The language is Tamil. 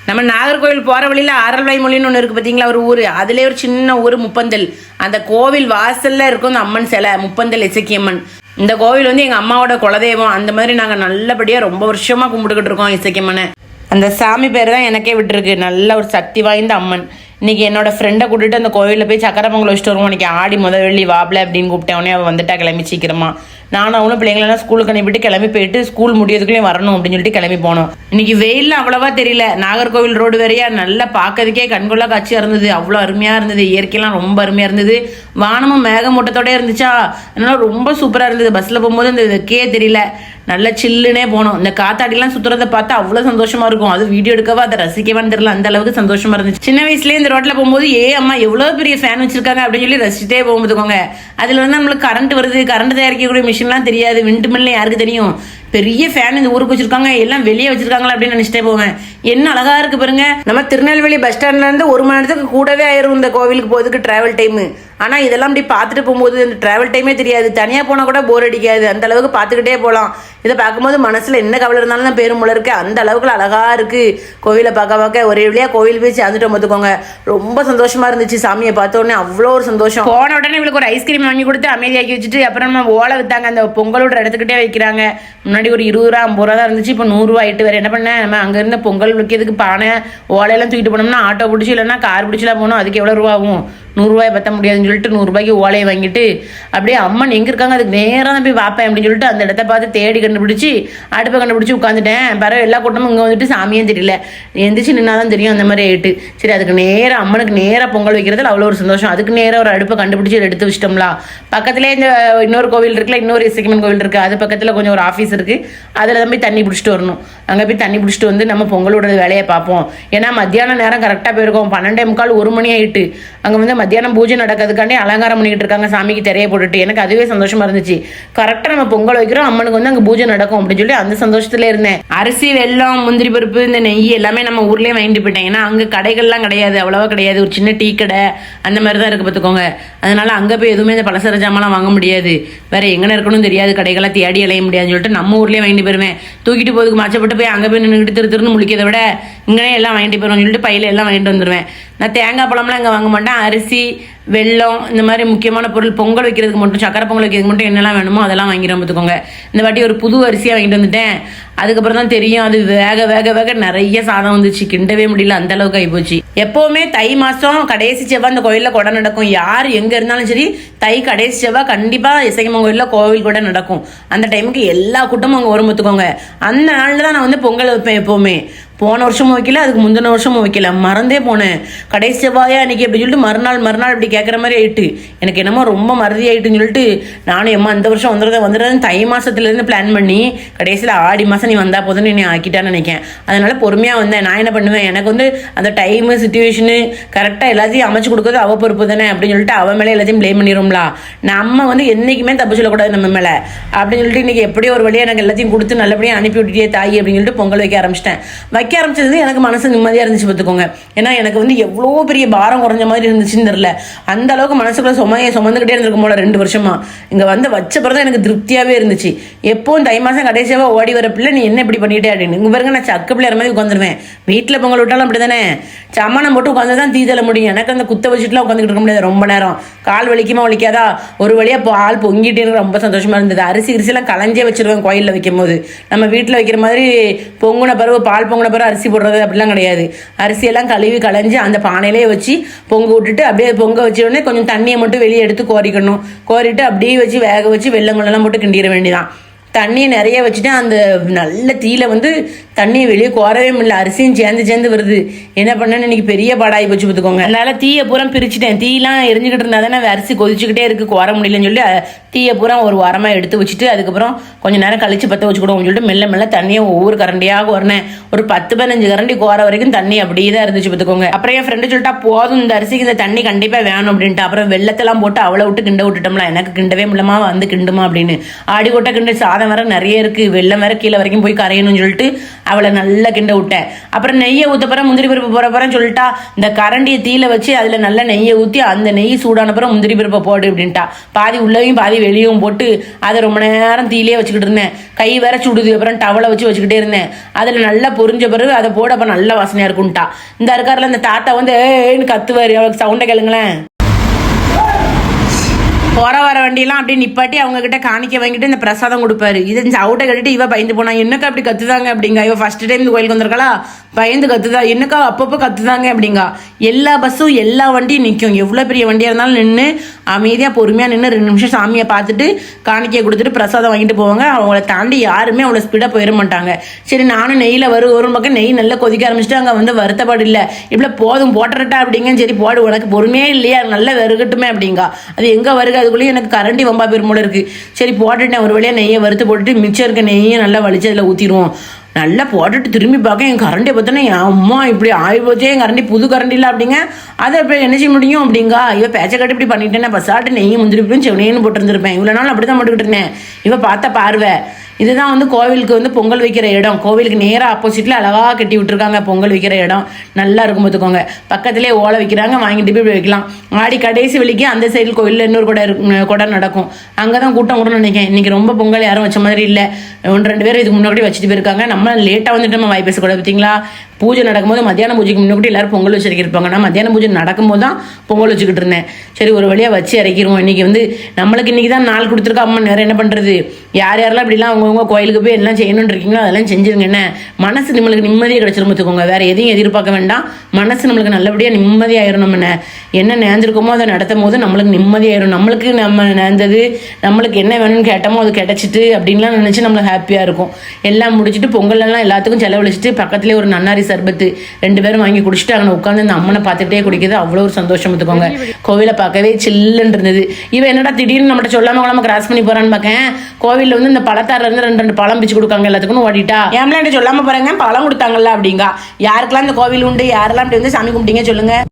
நம்ம நாகர்கோவில் போகிற வழியில் ஆரல்வாய் மொழின்னு ஒன்று இருக்குது பார்த்தீங்களா, ஒரு ஊர். அதுலேயே ஒரு சின்ன ஊர் முப்பந்தல். அந்த கோவில் வாசலில் இருக்கும் அந்த அம்மன் சிலை, முப்பந்தல் இசக்கியம்மன். இந்த கோவில் வந்து எங்கள் அம்மாவோட குலதெய்வம். அந்த மாதிரி நாங்கள் நல்லபடியாக ரொம்ப வருஷமாக கும்பிட்டுக்கிட்டு இருக்கோம் இசக்கியம்மனை. அந்த சாமி பேர் தான் எனக்கே விட்டுருக்கு. நல்ல ஒரு சக்தி வாய்ந்த அம்மன். இன்றைக்கி என்னோட ஃப்ரெண்டை கூட்டிகிட்டு அந்த கோவிலில் போய் சக்கரை பொங்கல் வச்சுட்டு வருவோம். இன்றைக்கி ஆடி முதல் வெள்ளி வாப்பில் அப்படின்னு கூப்பிட்டேன். அவள் வந்துட்டா கிளம்பி சீக்கிரமா. நானும் அவனும் பிள்ளைங்களெல்லாம் ஸ்கூலுக்கு அனுப்பிட்டு கிளம்பி போயிட்டு ஸ்கூல் முடியறதுக்குள்ளேயும் வரணும் அப்படின்னு சொல்லிட்டு கிளம்பி போனோம். இன்னைக்கு வெயிலில் அவ்வளோவா தெரியல. நாகர்கோவில் ரோடு வேறையா நல்லா பார்க்கறதுக்கே கண்கொள்ளா காட்சியாக இருந்தது. அவ்வளோ அருமையாக இருந்தது. இயற்கையெல்லாம் ரொம்ப அருமையாக இருந்தது. வானமும் மேகமூட்டத்தோட இருந்துச்சா, அதனால ரொம்ப சூப்பராக இருந்தது. பஸ்ஸில் போகும்போது இந்த இதுக்கே தெரியல, நல்ல சில்லுனே போனோம். இந்த காத்தாடிலாம் சுற்றுறதை பார்த்தா அவ்வளோ சந்தோஷமா இருக்கும். அது வீடியோ எடுக்கவா அதை ரசிக்கவான்னு தெரியல, அந்த அளவுக்கு சந்தோஷமா இருந்துச்சு. சின்ன வயசுலேயே இந்த ரோட்டில் போகும்போது அம்மா எவ்வளோ பெரிய ஃபேன் வச்சிருக்காங்க அப்படின்னு சொல்லி ரசிச்சுட்டே போகும்போதுக்கோங்க. அதில் வந்து நம்மளுக்கு கரண்ட் வருது, கரண்ட் தயாரிக்கக்கூடிய மிஷின்லாம் தெரியாது. விண்டு மில்ல யாருக்கு தெரியும். பெரிய ஃபேன் இந்த ஊருக்கு வச்சிருக்காங்க, எல்லாம் வெளியே வச்சிருக்காங்களா அப்படின்னு நினைச்சிட்டே போவேன். என்ன அழகா இருக்கு பாருங்க. நம்ம திருநெல்வேலி பஸ் ஸ்டாண்ட்ல இருந்து 1 மணி நேரத்துக்கு கூடவே ஆயிரும் இந்த கோவிலுக்கு போகிறதுக்கு டிராவல் டைம். ஆனால் இதெல்லாம் அப்படி பார்த்துட்டு போகும்போது இந்த டிராவல் டைமே தெரியாது. தனியாக போனால் கூட போர் அடிக்காது. அந்த அளவுக்கு பார்த்துக்கிட்டே போகலாம். இதை பார்க்கும்போது மனசில் என்ன கவலை இருந்தாலும் தான் பேரும் போல இருக்கு. அந்த அளவுக்கு அழகா இருக்கு கோவிலை பார்க்க ஒரே வழியாக கோவில் போய் சேர்ந்துட்டு பார்த்துக்கோங்க. ரொம்ப சந்தோஷமா இருந்துச்சு. சாமியை பார்த்த உடனே அவ்வளோ ஒரு சந்தோஷம். போன உடனே இவளுக்கு ஒரு ஐஸ்கிரீம் வாங்கி கொடுத்து அமைதியாக்கி வச்சுட்டு அப்புறம் நம்ம ஓலை வித்தாங்க. அந்த பொங்கலோட இடத்துக்கிட்டே வைக்கிறாங்க. முன்னாடி ஒரு 20 ரூபா 50 ரூபா தான் இருந்துச்சு. இப்போ 100 ரூபா ஆயிட்டு. வேறு என்ன பண்ணேன், நம்ம அங்கேருந்து பொங்கல் வைக்கிறதுக்கு பானை ஓலையெல்லாம் தூக்கிட்டு போனோம்னா ஆட்டோ பிடிச்சி இல்லைன்னா கார் பிடிச்சிலாம் போகணும். அதுக்கு எவ்வளோ ரூபா ஆகும்? 100 ரூபாய் பற்ற முடியாதுன்னு சொல்லிட்டு 100 ரூபாய்க்கு ஓலையை வாங்கிட்டு அப்படியே அம்மன் எங்கே இருக்காங்க அதுக்கு நேராக தான் போய் பார்ப்பேன் அப்படின்னு சொல்லிட்டு அந்த இடத்த பார்த்து தேடி கண்டுபிடிச்சி அடுப்பை கண்டுபிடிச்சி உட்காந்துட்டேன். பிறகு எல்லா கூட்டமும் இங்கே வந்துட்டு சாமியும் தெரியல, எந்திரிச்சு நின்னா தான் தெரியும். அந்த மாதிரி ஆயிட்டு. சரி, அதுக்கு நேராக அம்மனுக்கு நேராக பொங்கல் வைக்கிறதுல அவ்வளோ ஒரு சந்தோஷம். அதுக்கு நேராக ஒரு அடுப்பை கண்டுபிடிச்சி எடுத்து வச்சிட்டோம்லா. பக்கத்துலேயே இந்த இன்னொரு கோவில் இருக்குல்ல, இன்னொரு இசக்கியம்மன் கோவில் இருக்குது. அது பக்கத்தில் கொஞ்சம் ஒரு ஆஃபீஸ் இருக்குது. அதில் தான் போய் தண்ணி பிடிச்சிட்டு வரணும். அங்கே போய் தண்ணி பிடிச்சிட்டு வந்து நம்ம பொங்கல் விடுறது வேலையை பார்ப்போம். ஏன்னா மத்தியான நேரம் கரெக்டாக போயிருக்கோம். 12:45 1 மணி ஆயிட்டு. அங்கே வந்து மத்தியானம் பூஜை நடக்கிறதுக்காண்டி அலங்காரம் பண்ணிக்கிட்டு இருக்காங்க. சாமிக்கு திரையை போட்டுட்டு எனக்கு அதுவே சந்தோஷமா இருந்துச்சு. கரெக்டாக நம்ம பொங்கல் வைக்கிறோம், அம்மனுக்கு வந்து அங்கே பூஜை நடக்கும் அப்படின்னு சொல்லி அந்த சந்தோஷத்துல இருந்தேன். அரிசி, வெல்லம், முந்திரி பருப்பு, இந்த நெய் எல்லாமே நம்ம ஊர்லேயே வாங்கிட்டு போயிட்டேன். ஏன்னா அங்கே கடைகள்லாம் கிடையாது, அவ்வளவா கிடையாது. ஒரு சின்ன டீ கடை அந்த மாதிரி தான் இருக்கு பார்த்துக்கோங்க. அதனால அங்கே போய் எதுவுமே இந்த பலசர ஜாமான்லாம் வாங்க முடியாது. வேற எங்கே இருக்கணும் தெரியாது, கடைகளை தேடி அலைய முடியாதுன்னு சொல்லிட்டு நம்ம ஊர்லேயே வாங்கிட்டு போயிருவேன். தூக்கிட்டு போதுக்கு மாச்சப்பட்டு போய் அங்கே போய் நின்றுட்டு திருன்னு முழிக்கிறத விட இங்கே எல்லாம் வாங்கிட்டு போயிருவோம்னு சொல்லிட்டு பையில எல்லாம் வாங்கிட்டு வந்துடுவேன். நான் தேங்காய் பழம்லாம் இங்கே வாங்க மாட்டேன். அரிசி, வெல்லம், இந்த மாதிரி முக்கியமான பொருள் பொங்கல் வைக்கிறதுக்கு மட்டும், சக்கரை பொங்கல் வைக்கிறதுக்கு மட்டும் என்னெல்லாம் வேணுமோ அதெல்லாம் வாங்கிட்டு பார்த்துக்கோங்க. இந்த வாட்டி ஒரு புது அரிசியாக வாங்கிட்டு வந்துட்டேன். அதுக்கப்புறம் தான் தெரியும் அது வேக வேக வேக நிறைய சாதம் வந்துச்சு. கிண்டவே முடியல, அந்த அளவுக்கு ஆகிப்போச்சு. எப்போவுமே தை மாதம் கடைசி செவ்வாய் அந்த கோயிலில் கொடை நடக்கும். யார் எங்கே இருந்தாலும் சரி, தை கடைசி செவ்வாய் கண்டிப்பாக இசக்கியம்மன் கோயிலில் கோவில் கூட நடக்கும். அந்த டைமுக்கு எல்லா கூட்டமும் அங்கே வரும் பார்த்துக்கோங்க. அந்த நாளில் தான் நான் வந்து பொங்கல் வைப்பேன். எப்போவுமே போன வருஷமும் வைக்கல, அதுக்கு முந்தின வருஷமும் வைக்கல, மறந்தே போனேன். கடைசி செவ்வாயா அன்னைக்கு அப்படி சொல்லிட்டு மறுநாள் இப்படி கேட்குற மாதிரி ஆயிட்டு. எனக்கு என்னமோ ரொம்ப மறதி ஆயிட்டுன்னு சொல்லிட்டு நானும் இந்த வருஷம் வந்துடுறது தை மாசத்துலேருந்து பிளான் பண்ணி கடைசியில் ஆடி மாதம் நீ வந்தா போதுன்னு நீ ஆக்கிட்டான்னு நினைக்கேன். அதனால பொறுமையாக வந்தேன். நான் என்ன பண்ணுவேன், எனக்கு வந்து அந்த டைமு சிச்சுவேஷனு கரெக்டாக எல்லாத்தையும் அமைச்சு கொடுக்குறது அவ பொறுப்பு தானே அப்படின்னு சொல்லிட்டு அவன் மேலே எல்லாத்தையும் ப்ளேம் பண்ணிடும்ல. நம்ம வந்து என்றைக்குமே தப்பு சொல்லக்கூடாது நம்ம மேலே அப்படின்னு சொல்லிட்டு இன்னைக்கு எப்படியோ ஒரு வழியாக எனக்கு எல்லாத்தையும் கொடுத்து நல்லபடியாக அனுப்பி விட்டுட்டே தாய் அப்படின்னு சொல்லிட்டு பொங்கல் வைக்க ஆரம்பிச்சிட்டேன். வைக்க ஆரம்பிச்சது எனக்கு மனசு நிம்மதியாக இருந்துச்சு பார்த்துக்கோங்க. ஏன்னா எனக்கு வந்து எவ்வளோ பெரிய பாரம் குறைஞ்ச மாதிரி இருந்துச்சுன்னு தெரியல. அந்த அளவுக்கு மனசுக்குள்ள சுமந்துக்கிட்டே இருந்திருக்கும் போல 2 வருஷமா. இங்கே வந்து வச்ச பிறகு எனக்கு திருப்தியாகவே இருந்துச்சு. எப்போவும் தை மாதம் கடைசியாக ஓடி வர பிள்ளை நீ என்ன இப்படி பண்ணிட்டே அப்படின்னு இங்கே பாருங்க. நான் சக்க பிள்ளைற மாதிரி உட்காந்துருவேன். வீட்டில் பொங்கல் விட்டாலும் அப்படி தானே, சமானம் போட்டு உட்காந்து தான் தீதல முடியும். எனக்கு அந்த குத்த வச்சுட்டுலாம் உட்காந்துக்கிட்டு இருக்க முடியாது ரொம்ப நேரம். கால் வலிக்காதா, ஒரு வழியாக பால் பொங்கிட்டு எனக்கு ரொம்ப சந்தோஷமா இருந்தது. அரிசிலாம் களைஞ்சே வச்சிருவேன் கோயிலில் வைக்கும் போது. நம்ம வீட்டில் வைக்கிற மாதிரி பொங்குன பிறகு பால் பொங்குன பிறகு அரிசி போடுறது அப்படிலாம் கிடையாது. அரிசியெல்லாம் கழுவி களைஞ்சி அந்த பானையிலே வச்சு பொங்க விட்டுட்டு அப்படியே பொங்க வச்ச உடனே கொஞ்சம் தண்ணியை மட்டும் வெளியே எடுத்து கோரிட்டு அப்படியே வச்சு வேக வச்சு வெள்ளங்கள்லாம் போட்டு கிண்டிட வேண்டியதான். தண்ணியை நிறைய வச்சுட்டு அந்த நல்ல தீயில வந்து தண்ணியை வெளியே கோரவே முடியல. அரிசியும் சேர்ந்து வருது. என்ன பண்ணேன்னு இன்னைக்கு பெரிய பாடாகி போச்சு பார்த்துக்கோங்க. அதனால தீயை பூரா பிரிச்சுட்டேன். தீயெல்லாம் எரிஞ்சுக்கிட்டு இருந்தா தானே அரிசி கொதிச்சுக்கிட்டே இருக்கு, கோர முடியலன்னு சொல்லி தீயை பூரா ஒரு வாரமாக எடுத்து வச்சுட்டு அதுக்கப்புறம் கொஞ்சம் நேரம் கழிச்சு பற்ற வச்சுக்கிடுவோம்னு சொல்லிட்டு மெல்ல தண்ணியை ஒவ்வொரு கரண்டியாக கோரினேன். ஒரு 10-15 கரண்டி கோர வரைக்கும் தண்ணி அப்படியே தான் இருந்துச்சு பார்த்துக்கோங்க. அப்புறம் என் ஃப்ரெண்டு சொல்லிட்டா போதும் இந்த அரிசிக்கு இந்த தண்ணி கண்டிப்பாக வேணும் அப்படின்ட்டு அப்புறம் வெள்ளத்தெல்லாம் போட்டு அவளை விட்டு கிண்ட விட்டுட்டோம்ல. எனக்கு கிண்டவே முடியலமா, வந்து கிண்டுமா அப்படின்னு. ஆடி கொட்டை கிண்டு சாதம் வேற நிறைய இருக்கு, வெள்ளம் வேற கீழே வரைக்கும் போய் கரையணும்னு சொல்லிட்டு அவளை நல்லா கிண்ட விட்டேன். அப்புறம் நெய்யை ஊற்றப்பறம் முந்திரி பருப்பு போகிறப்பறம் சொல்லிட்டா, இந்த கரண்டியை தீயில வச்சு அதில் நல்லா நெய்யை ஊற்றி அந்த நெய் சூடானப்புறம் முந்திரி பருப்பை போடு அப்படின்ட்டா. பாதி உள்ளவையும் பாதி வெளியும் போட்டு அதை ரொம்ப நேரம் தீயிலே வச்சுக்கிட்டு இருந்தேன். கை வேற சுடுது. அப்புறம் டவலை வச்சு வச்சுக்கிட்டே இருந்தேன். அதில் நல்லா பொரிஞ்ச பிறகு அதை போட அப்போ நல்ல வாசனையாக இருக்கும்ட்டா. இந்த இருக்காரில் இந்த தாத்தா வந்து ஏன்னு கத்துவார். அவளுக்கு சவுண்டை கேளுங்களேன். போற வர வண்டியெல்லாம் அப்படியே நிப்பாட்டி அவங்க கிட்ட காணிக்க வாங்கிட்டு இந்த பிரசாதம் கொடுப்பாரு. இது அவுட்டை கட்டிட்டு இவ பயந்து போனா. என்னக்கா அப்படி கத்துதாங்க அப்படிங்க. இவ ஃபர்ஸ்ட் டைம் இந்த கோயிலுக்கு வந்திருக்கா, பயந்து கத்துதா. என்னக்கா அப்பப்போ கத்துதாங்க அப்படிங்க. எல்லா பஸ்ஸும் எல்லா வண்டியும் நிற்கும். எவ்வளோ பெரிய வண்டியாக இருந்தாலும் நின்று அமைதியாக பொறுமையாக நின்று 2 நிமிஷம் சாமியை பார்த்துட்டு காணிக்கையை கொடுத்துட்டு பிரசாதம் வாங்கிட்டு போவாங்க. அவங்கள தாண்டி யாருமே அவ்வளோ ஸ்பீடாக போயிட மாட்டாங்க. சரி நானும் நெய்யில் ஒரு பக்கம் நெய் நல்லா கொதிக்க ஆரம்பிச்சுட்டு அங்கே வந்து வருத்தப்பாடு இல்லை. இப்படி போதும் போட்டுறட்டா அப்படிங்க. சரி போடு, உனக்கு பொறுமையே இல்லையா, நல்லா வருகட்டுமே அப்படிங்க. அது எங்கே வருக, அதுக்குள்ளேயும் எனக்கு கரண்டி வம்பா பெருமோட இருக்கு. சரி போட்டுட்டேன். ஒரு வழியாக நெய்யை வறுத்து போட்டுட்டு மிச்சம் இருக்க நெய்யை நல்லா வலிச்சு அதில் ஊற்றிடுவோம். நல்லா போட்டுட்டு திரும்பி பார்க்க என் கரண்டியை பார்த்தோன்னா என் அம்மா இப்படி ஆயிப்போச்சே, என் கரண்டி புது கரண்டி இல்லை அப்படிங்க. அதை இப்போ என்ன செய்ய முடியும் அப்படிங்க. இவ பேச்சை கட்டு இப்படி பண்ணிட்டேன்னா பசாட்டு நெய்யும் முந்திரிப்பையும் செவனேன்னு போட்டுருந்துருப்பேன். இவ்வளோ நாள் அப்படி தான் போட்டுக்கிட்டு இருந்தேன். இவ பார்த்த பார்வை. இதுதான் வந்து கோவிலுக்கு வந்து பொங்கல் வைக்கிற இடம். கோவிலுக்கு நேராக ஆப்போசிட்டில் அழகாக கட்டி விட்டுருக்காங்க பொங்கல் வைக்கிற இடம். நல்லா இருக்கும் பார்த்துக்கோங்க. பக்கத்துலேயே ஓலை வைக்கிறாங்க, வாங்கிட்டு போய் வைக்கலாம். ஆடி கடைசி வெளிக்கு அந்த சைடில் கோவிலில் இன்னொரு கொடை நடக்கும். அங்கே தான் கூட்டம் கூட நினைக்கிறேன். இன்றைக்கி ரொம்ப பொங்கல் யாரும் வச்ச மாதிரி இல்லை. 1-2 பேர் இதுக்கு முன்னாடி வச்சுட்டு போயிருக்காங்க. நம்ம லேட்டாக வந்துட்டு நம்ம வாய் பேசக்கூடாது பார்த்தீங்களா. பூஜை நடக்கும்போது மத்தியான பூஜைக்கு முன்னாடி எல்லாரும் பொங்கல் வச்சிருக்கிருப்பாங்க. நான் மத்தியான பூஜை நடக்கும்போது தான் பொங்கல் வச்சுக்கிட்டு இருந்தேன். சரி ஒரு வழியாக வச்சு இறக்கிடுவோம். இன்றைக்கி வந்து நம்மளுக்கு இன்றைக்கி தான் நாள் கொடுத்துருக்கா அம்மன். வேறு என்ன பண்ணுறது. யார் யாரெல்லாம் இப்படிலாம் அவங்கவுங்க கோயிலுக்கு போய் எல்லாம் செய்யணும்னு இருக்கீங்களோ அதெல்லாம் செஞ்சுருங்க. என்ன மனசு நம்மளுக்கு நிம்மதியாக கிடச்சிரும் பார்த்துக்கோங்க. வேறு எதையும் எதிர்பார்க்க வேண்டாம். மனசு நம்மளுக்கு நல்லபடியாக நிம்மதியாயிரும். நம்ம என்ன நேர்ந்திருக்கோமோ அதை நடத்தும் போது நம்மளுக்கு நிம்மதியாயிரும். நம்மளுக்கு நம்ம நேர்ந்தது நம்மளுக்கு என்ன வேணும்னு கேட்டோமோ அது கிடச்சிட்டு அப்படின்லாம் நினச்சி நம்மளுக்கு ஹாப்பியாக இருக்கும். எல்லாம் முடிச்சுட்டு பொங்கல்லாம் எல்லாத்துக்கும் செலவழிச்சிட்டு பக்கத்துலேயே ஒரு நன்னாரி சர்பத்து 2 பேரும் வாங்கி குடிச்சிட்டு அங்கே உட்காந்து இந்த அம்மனை பார்த்துட்டே குடிக்கிறது அவ்வளோ ஒரு சந்தோஷம் பார்த்துக்கோங்க. கோவிலை பார்க்கவே சில்லுன்னு இருந்தது. இவன் என்னடா திடீர்னு நம்மகிட்ட சொல்லாம கிராஸ் பண்ணி போறான்னு பார்க்கேன். கோவிலில் வந்து இந்த பழத்தாரில் இருந்து 2 பழம் பிச்சு கொடுக்காங்க எல்லாத்துக்கும். ஓடிட்டா ஏம்லாம் சொல்லாம போறாங்க, பழம் கொடுத்தாங்கல்ல அப்படிங்க. யாருக்கெல்லாம் இந்த கோவில் உண்டு, யாரெல்லாம் இப்படி வந்து சாமி கும்பிட்டீங்க சொல்லுங்க.